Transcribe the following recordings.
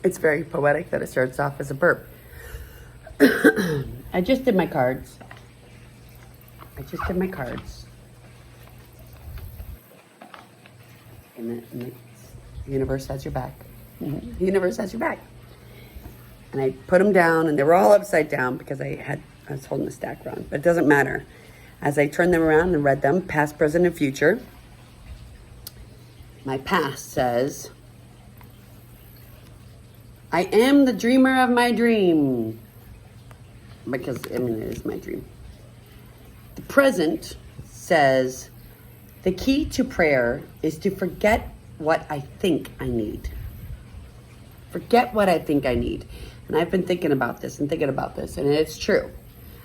It's very poetic that it starts off as a burp. I just did my cards. And the universe has your back. The universe has your back. And I put them down, and they were all upside down because I was holding the stack wrong. But it doesn't matter. As I turned them around and read them, past, present, and future, my past says, I am the dreamer of my dream. Because, I mean, it is my dream. The present says, the key to prayer is to forget what I think I need. Forget what I think I need. And I've been thinking about this, and it's true.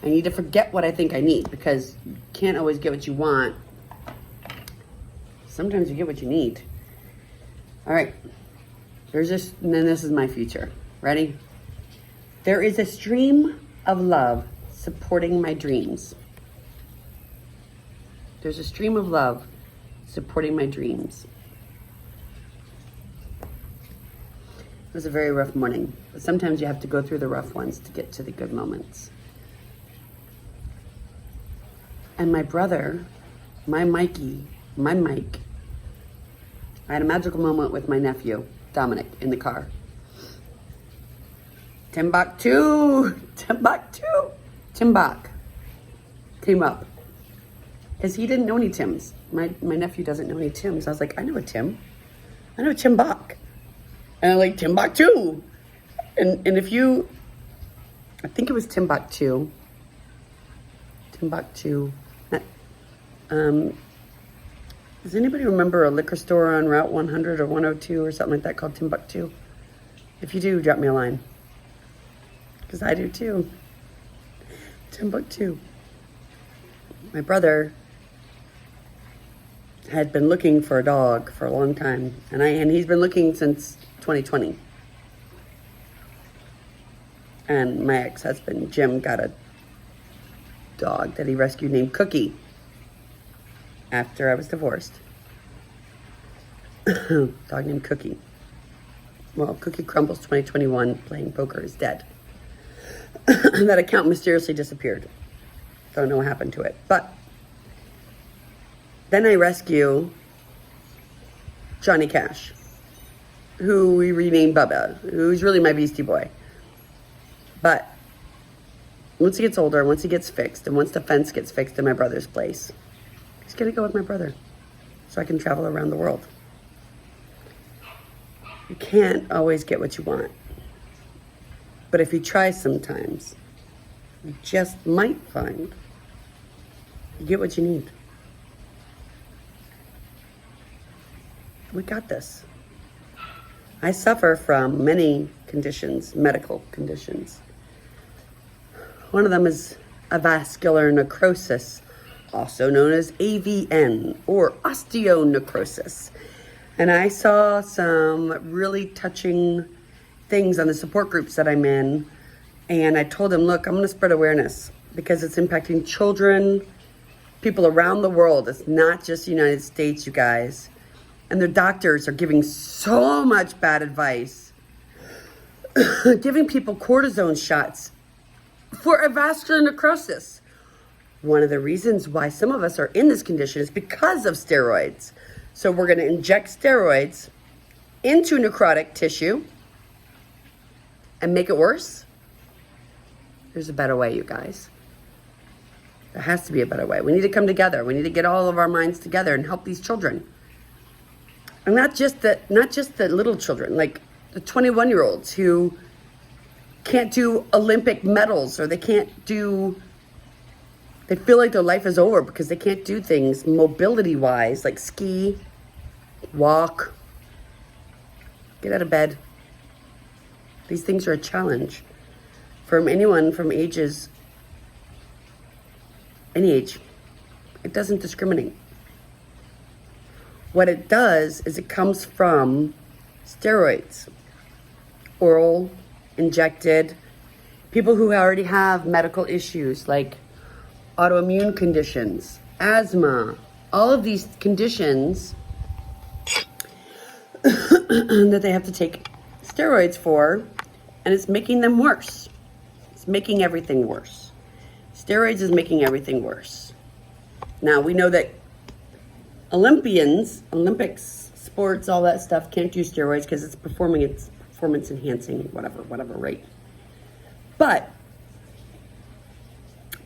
I need to forget what I think I need, because you can't always get what you want. Sometimes you get what you need. All right. And then this is my future. Ready? There is a stream of love supporting my dreams. There's a stream of love supporting my dreams. It was a very rough morning, but sometimes you have to go through the rough ones to get to the good moments. And my brother, my Mike, I had a magical moment with my nephew, Dominic, in the car. Timbuk came up. Because he didn't know any Tims. My nephew doesn't know any Tims. I was like, I know a Tim. I know a Timbuk. And I'm like, Timbuktu. And if you, I think it was Timbuktu. Does anybody remember a liquor store on Route 100 or 102 or something like that called Timbuktu? If you do, drop me a line. Because I do too. Timbuktu. My brother had been looking for a dog for a long time, and he's been looking since 2020. And my ex-husband, Jim, got a dog that he rescued named Cookie after I was divorced. Dog named Cookie. Well, Cookie Crumbles 2021 playing poker is dead. That account mysteriously disappeared. Don't know what happened to it. But then I rescue Johnny Cash, who we renamed Bubba, who's really my beastie boy. But once he gets older, once he gets fixed, and once the fence gets fixed in my brother's place, he's going to go with my brother so I can travel around the world. You can't always get what you want. But if you try sometimes, you just might find you get what you need. We got this. I suffer from many conditions, medical conditions. One of them is a vascular necrosis, also known as AVN or osteonecrosis. And I saw some really touching things on the support groups that I'm in. And I told them, look, I'm going to spread awareness because it's impacting children, people around the world. It's not just the United States, you guys. And their doctors are giving so much bad advice, giving people cortisone shots for a vascular necrosis. One of the reasons why some of us are in this condition is because of steroids. So we're going to inject steroids into necrotic tissue and make it worse. There's a better way, you guys. There has to be a better way. We need to come together. We need to get all of our minds together and help these children. And not just the little children, like the 21-year-olds who can't do Olympic medals, or they feel like their life is over because they can't do things mobility-wise, like ski, walk, get out of bed. These things are a challenge from anyone from ages, any age. It doesn't discriminate. What it does is it comes from steroids, oral, injected, people who already have medical issues like autoimmune conditions, asthma, all of these conditions that they have to take steroids for, and it's making them worse. It's making everything worse. Steroids is making everything worse. Now, we know that Olympics, sports, all that stuff can't use steroids because it's performance enhancing, whatever, right? But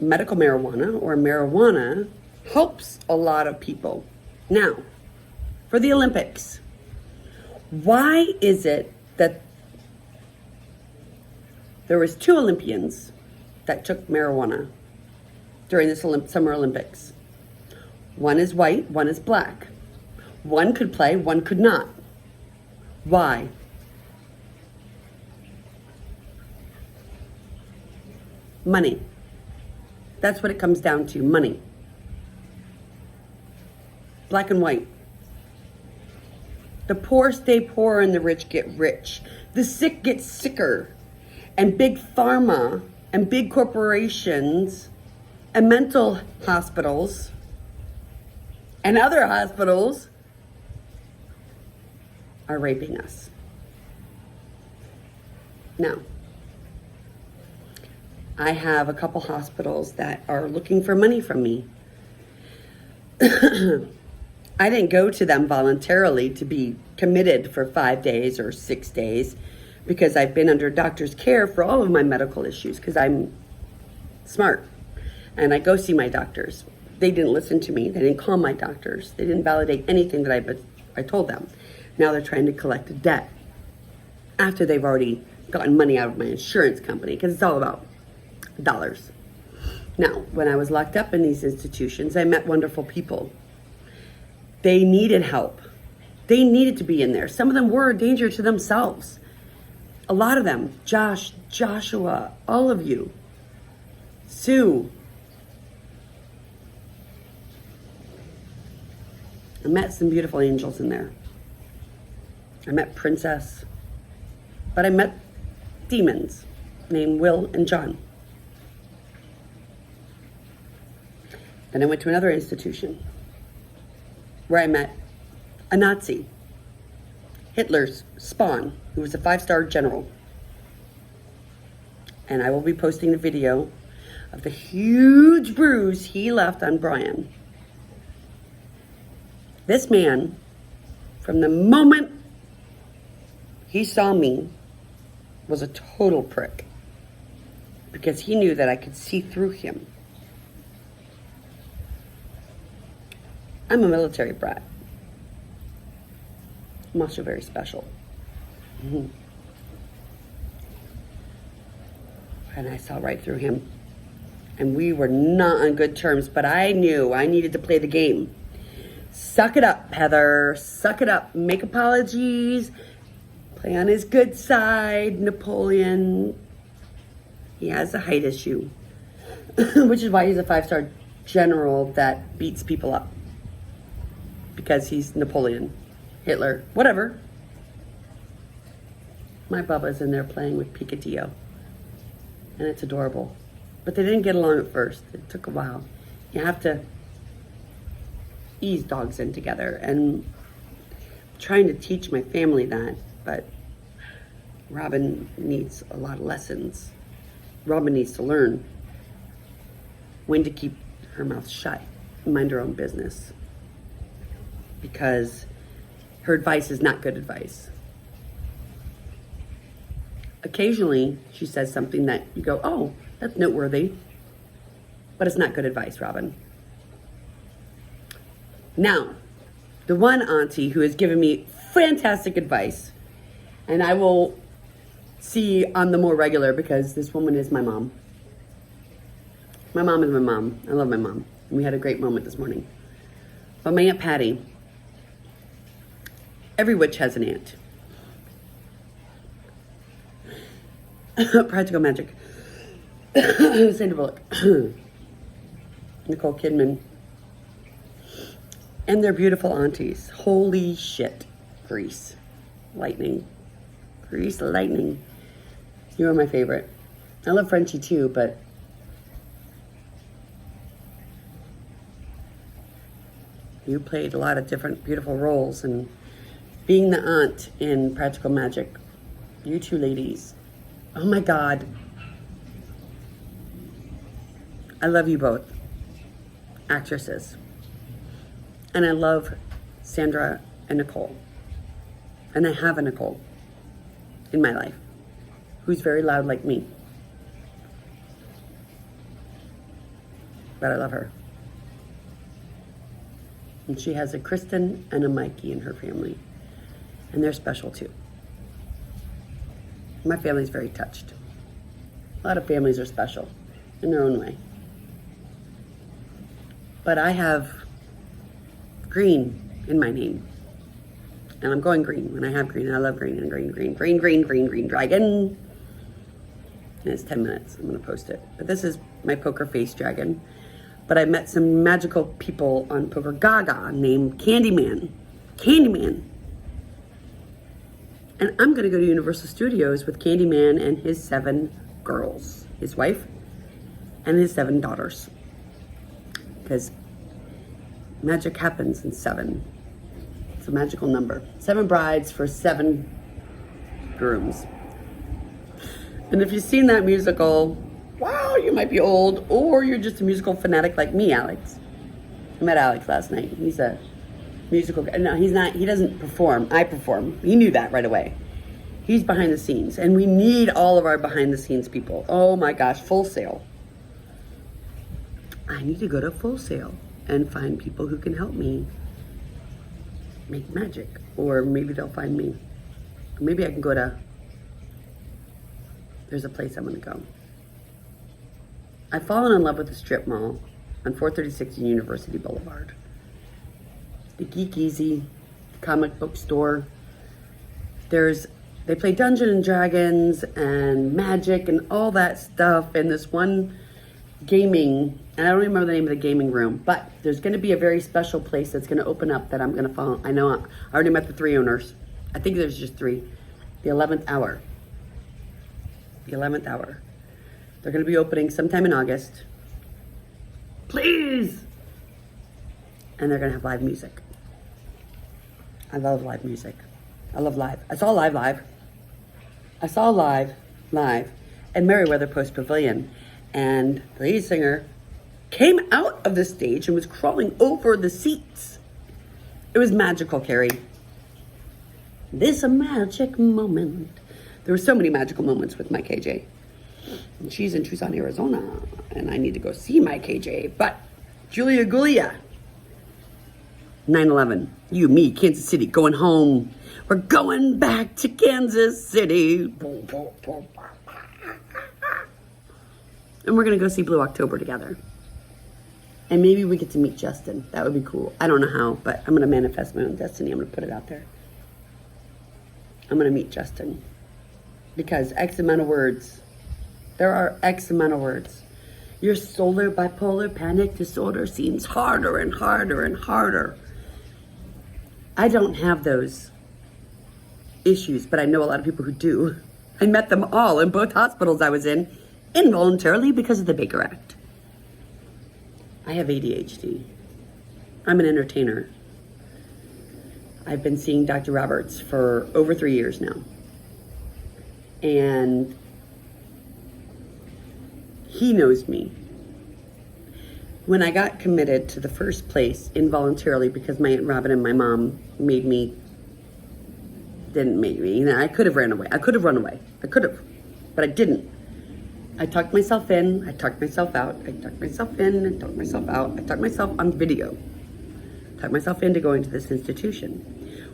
medical marijuana or marijuana helps a lot of people. Now, for the Olympics, why is it that there was 2 Olympians that took marijuana during this Summer Olympics? One is white, one is black. One could play, one could not. Why? Money. That's what it comes down to, money. Black and white. The poor stay poor and the rich get rich. The sick get sicker. And big pharma and big corporations and mental hospitals and other hospitals are raping us. Now, I have a couple hospitals that are looking for money from me. I didn't go to them voluntarily to be committed for 5 days or 6 days because I've been under doctor's care for all of my medical issues because I'm smart and I go see my doctors. They didn't listen to me. They didn't call my doctors. They didn't validate anything that I told them. Now they're trying to collect a debt after they've already gotten money out of my insurance company because it's all about dollars. Now, when I was locked up in these institutions, I met wonderful people. They needed help. They needed to be in there. Some of them were a danger to themselves. A lot of them, Joshua, all of you, Sue. I met some beautiful angels in there. I met Princess, but I met demons named Will and John. Then I went to another institution where I met a Nazi, Hitler's spawn, who was a 5-star general. And I will be posting the video of the huge bruise he left on Brian. This man, from the moment he saw me, was a total prick because he knew that I could see through him. I'm a military brat. I'm also very special. And I saw right through him. And we were not on good terms, but I knew I needed to play the game. Suck it up, Heather. Suck it up. Make apologies. Play on his good side, Napoleon. He has a height issue, which is why he's a 5-star general that beats people up. Because he's Napoleon, Hitler, whatever. My Bubba's in there playing with Pikachu. And it's adorable. But they didn't get along at first. It took a while. You have to ease dogs in together. And I'm trying to teach my family that. But Robin needs a lot of lessons. Robin needs to learn when to keep her mouth shut and mind her own business. Because her advice is not good advice. Occasionally, she says something that you go, oh, that's noteworthy. But it's not good advice, Robin. Now, the one auntie who has given me fantastic advice, and I will see on the more regular because this woman is my mom. My mom is my mom. I love my mom. And we had a great moment this morning. But my Aunt Patty, every witch has an aunt. Practical Magic. Sandra Bullock. Nicole Kidman. And they're beautiful aunties. Holy shit. Grease. Lightning. Grease lightning. You are my favorite. I love Frenchie too, but you played a lot of different beautiful roles, and being the aunt in Practical Magic, You two ladies. Oh my God. I love you both. Actresses. And I love Sandra and Nicole. And I have a Nicole in my life who's very loud like me. But I love her. And she has a Kristen and a Mikey in her family. And they're special too. My family's very touched. A lot of families are special in their own way. But I have green in my name. And I'm going green when I have green. And I love green and green dragon. And it's 10 minutes. I'm going to post it. But this is my poker face dragon. But I met some magical people on Poker Gaga named Candyman. Candyman. And I'm going to go to Universal Studios with Candyman and his 7 girls. His wife and his 7 daughters. Because magic happens in 7. It's a magical number. 7 brides for 7 grooms. And if you've seen that musical, wow, you might be old, or you're just a musical fanatic like me, Alex. I met Alex last night. He's a musical guy. No, he's not. He doesn't perform. I perform. He knew that right away. He's behind the scenes, and we need all of our behind the scenes people. Oh my gosh, Full Sail. I need to go to Full Sail and find people who can help me make magic, or maybe they'll find me. Maybe I can go to, there's a place I'm gonna go. I've fallen in love with the strip mall on 436 University Boulevard. The Geek Easy comic book store. They play Dungeons and Dragons and Magic and all that stuff, and this one gaming, and I don't remember the name of the gaming room, but there's gonna be a very special place that's gonna open up that I'm gonna follow. I know, I already met the 3 owners. I think there's just 3. The 11th hour. The 11th hour. They're gonna be opening sometime in August. Please! And they're gonna have live music. I love live music. I love live. I saw live at Merriweather Post Pavilion. And the lead singer came out of the stage and was crawling over the seats. It was magical, Carrie. This a magic moment. There were so many magical moments with my KJ. And she's in Tucson, Arizona, and I need to go see my KJ. But Julia Gulia, 9/11, you, me, Kansas City, going home. We're going back to Kansas City. And we're gonna go see Blue October together. And maybe we get to meet Justin. That would be cool. I don't know how, but I'm gonna manifest my own destiny. I'm gonna put it out there. I'm gonna meet Justin. Because X amount of words. There are X amount of words. Your solar bipolar panic disorder seems harder and harder and harder. I don't have those issues, but I know a lot of people who do. I met them all in both hospitals I was in, involuntarily because of the Baker Act. I have ADHD. I'm an entertainer. I've been seeing Dr. Roberts for over 3 years now. And he knows me. When I got committed to the first place involuntarily because my Aunt Robin and my mom didn't make me. You know, I could have ran away. I could have run away. I could have, but I didn't. I tucked myself in, I tucked myself out, I tucked myself in, I tucked myself out, I tucked myself on video. Tucked myself into going to this institution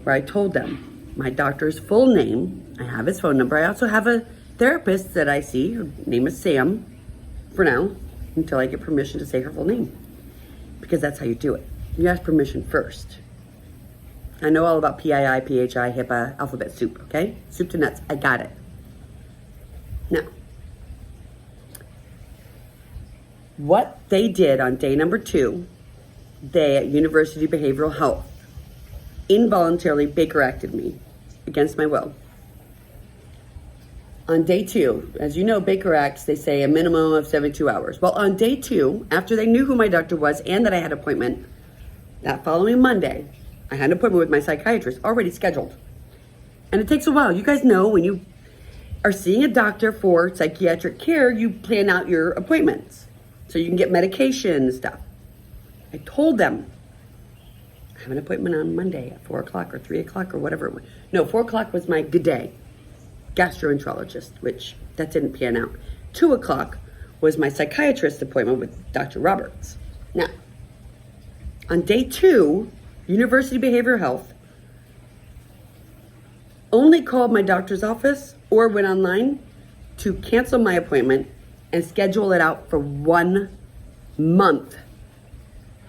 where I told them my doctor's full name, I have his phone number, I also have a therapist that I see, her name is Sam, for now, until I get permission to say her full name. Because that's how you do it. You ask permission first. I know all about PII, PHI, HIPAA, alphabet soup, okay? Soup to nuts, I got it. Now, what they did on day number 2, they at University Behavioral Health involuntarily Baker acted me against my will. On day 2, as you know, Baker Acts, they say a minimum of 72 hours. Well, on day 2, after they knew who my doctor was and that I had an appointment, that following Monday, I had an appointment with my psychiatrist already scheduled. And it takes a while. You guys know when you are seeing a doctor for psychiatric care, you plan out your appointments so you can get medication and stuff. I told them, I have an appointment on Monday at 4 o'clock or 3 o'clock or whatever. No, 4 o'clock was my good day gastroenterologist, which that didn't pan out. 2 o'clock was my psychiatrist appointment with Dr. Roberts. Now, on day 2, University Behavioral Health only called my doctor's office or went online to cancel my appointment and schedule it out for 1 month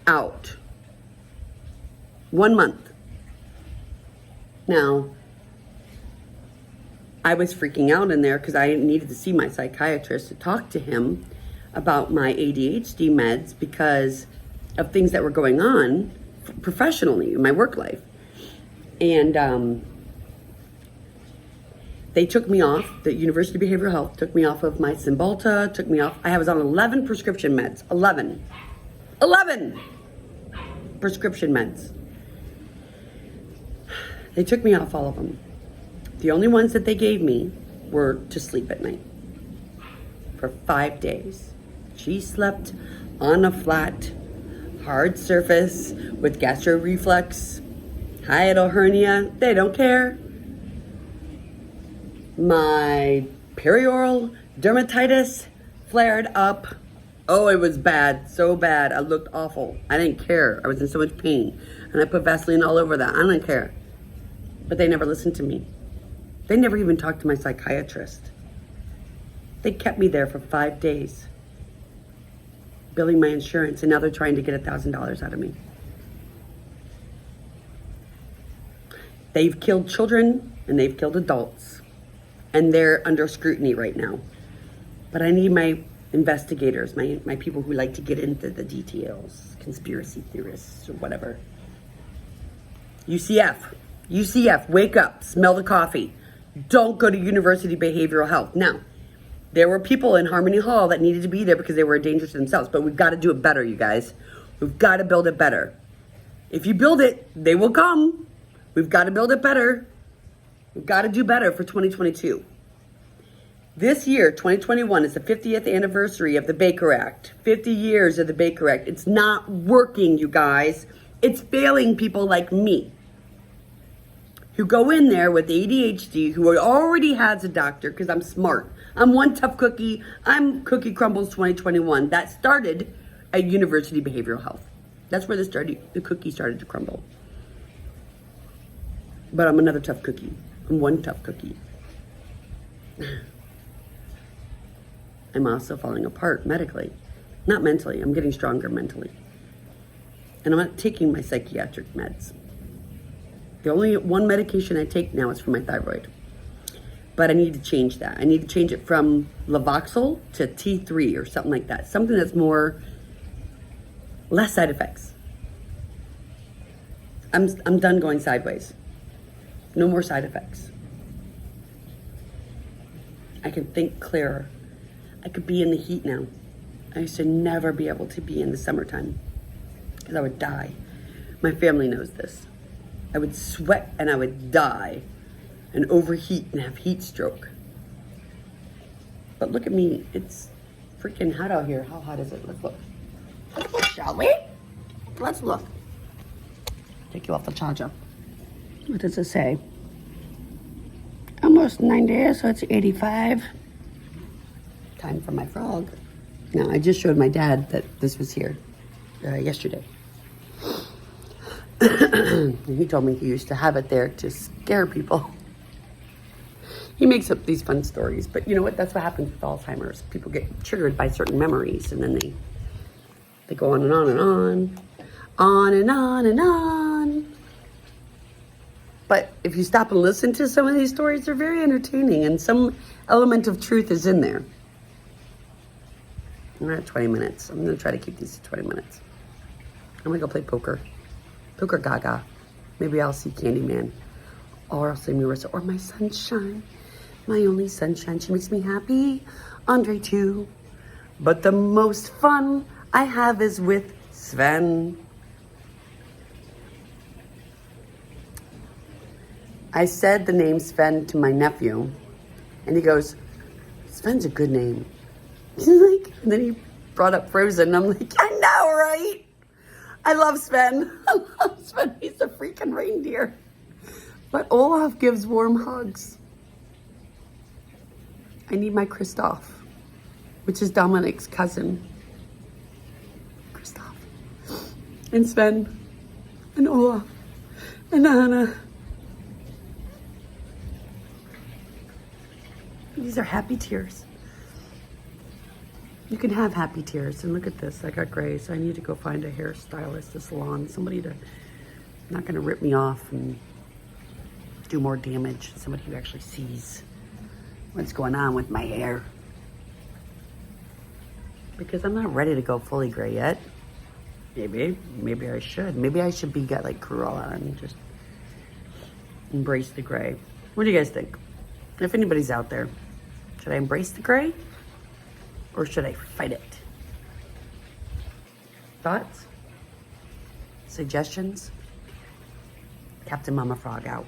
out. 1 month. Now, I was freaking out in there because I needed to see my psychiatrist to talk to him about my ADHD meds because of things that were going on professionally in my work life. And they took me off, the University of Behavioral Health took me off of my Cymbalta, took me off. I was on 11 prescription meds. 11 prescription meds. They took me off all of them. The only ones that they gave me were to sleep at night for 5 days. She slept on a flat, hard surface with gastro reflux, hiatal hernia. They don't care. My perioral dermatitis flared up. Oh, it was bad, so bad. I looked awful. I didn't care. I was in so much pain. And I put Vaseline all over that. I didn't care. But they never listened to me. They never even talked to my psychiatrist. They kept me there for 5 days, billing my insurance, and now they're trying to get $1,000 out of me. They've killed children and they've killed adults, and they're under scrutiny right now. But I need my investigators, my people who like to get into the details, conspiracy theorists or whatever. UCF, wake up, smell the coffee. Don't go to University Behavioral Health. Now, there were people in Harmony Hall that needed to be there because they were a danger to themselves, but we've got to do it better, you guys. We've got to build it better. If you build it, they will come. We've got to build it better. We've got to do better for 2022. This year, 2021, is the 50th anniversary of the Baker Act. 50 years of the Baker Act. It's not working, you guys. It's failing people like me, who go in there with ADHD, who already has a doctor, because I'm smart. I'm one tough cookie. I'm Cookie Crumbles 2021. That started at University Behavioral Health. That's where the cookie started to crumble. But I'm another tough cookie. I'm one tough cookie. I'm also falling apart medically. Not mentally. I'm getting stronger mentally. And I'm not taking my psychiatric meds. The only one medication I take now is for my thyroid. But I need to change that. I need to change it from Levoxyl to T3 or something like that. Something that's less side effects. I'm done going sideways. No more side effects. I can think clearer. I could be in the heat now. I used to never be able to be in the summertime because I would die. My family knows this. I would sweat and I would die and overheat and have heat stroke. But look at me, it's freaking hot out here. How hot is it? Let's look. Let's look, shall we? Let's look. Take you off the charger. What does it say? Almost 90, so it's 85. Time for my frog. Now, I just showed my dad that this was here yesterday. He told me he used to have it there to scare people. He makes up these fun stories, but you know what? That's what happens with Alzheimer's. People get triggered by certain memories, and then they go on and on and on and on and on. But if you stop and listen to some of these stories, they're very entertaining, and some element of truth is in there. We're at 20 minutes. I'm going to try to keep these to 20 minutes. I'm going to go play poker. Poker gaga. Maybe I'll see Candyman. Or I'll see Marissa. Or my sunshine. My only sunshine. She makes me happy. Andre too. But the most fun I have is with Sven. I said the name Sven to my nephew. And he goes, Sven's a good name. Like, and then he brought up Frozen. I'm like, I know, right? I love Sven. I love Sven. He's a freaking reindeer. But Olaf gives warm hugs. I need my Kristoff, which is Dominic's cousin. Kristoff. And Sven. And Olaf. And Anna. These are happy tears. You can have happy tears. And look at this. I got gray, so I need to go find a hairstylist, a salon, somebody to not going to rip me off and do more damage. Somebody who actually sees what's going on with my hair. Because I'm not ready to go fully gray yet. Maybe I should. Maybe I should got like Cruella and just embrace the gray. What do you guys think? If anybody's out there, should I embrace the gray or should I fight it? Thoughts? Suggestions? Captain Mama Frog out.